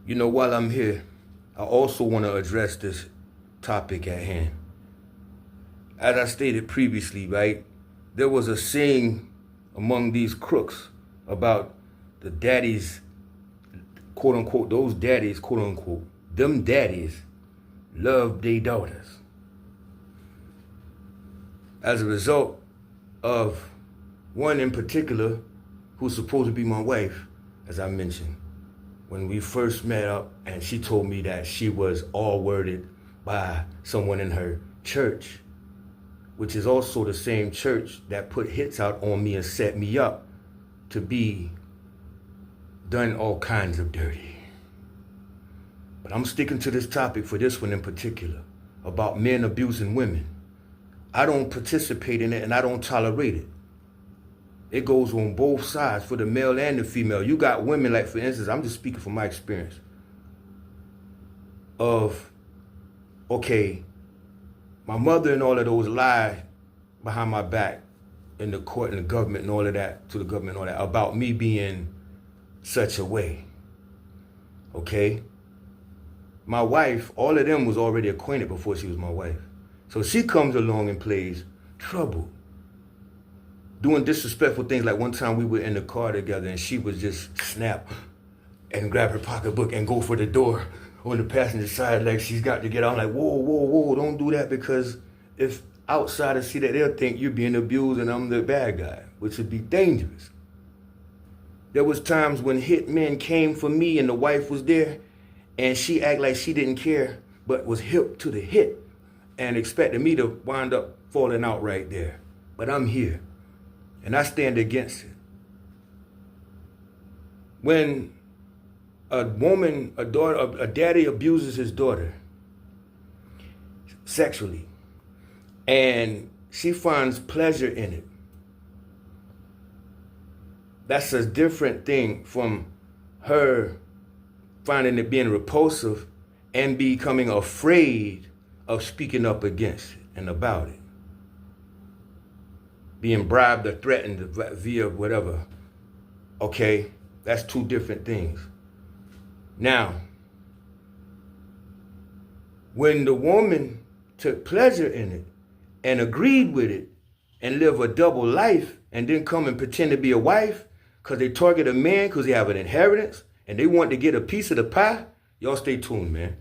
You know, while I'm here, I also want to address this topic at hand. As I stated previously, right, there was a saying among these crooks about the daddies, quote unquote, those daddies, quote unquote, them daddies love their daughters. As a result of one in particular who's supposed to be my wife, as I mentioned, when we first met up, and she told me that she was all worded by someone in her church, which is also the same church that put hits out on me and set me up to be done all kinds of dirty. But I'm sticking to this topic for this one in particular, about men abusing women. I don't participate in it and I don't tolerate it. It goes on both sides, for the male and the female. You got women, like for instance, I'm just speaking from my experience of, okay, my mother and all of those lie behind my back in the court and the government and all of that, to the government and all that, about me being such a way. Okay? My wife, all of them was already acquainted before she was my wife. So she comes along and plays trouble, doing disrespectful things. Like one time we were in the car together and she would just snap and grab her pocketbook and go for the door on the passenger side like she's got to get out. I'm like, whoa, whoa, whoa, don't do that, because if outsiders see that, they'll think you're being abused and I'm the bad guy, which would be dangerous. There was times when hit men came for me and the wife was there and she act like she didn't care, but was hip to the hit and expected me to wind up falling out right there. But I'm here and I stand against it. When a woman, a daddy abuses his daughter sexually and she finds pleasure in it, that's a different thing from her finding it being repulsive and becoming afraid of speaking up against it and about it. Being bribed or threatened via whatever. Okay, that's two different things. Now, when the woman took pleasure in it and agreed with it and live a double life and then come and pretend to be a wife because they target a man because they have an inheritance and they want to get a piece of the pie, y'all stay tuned, man.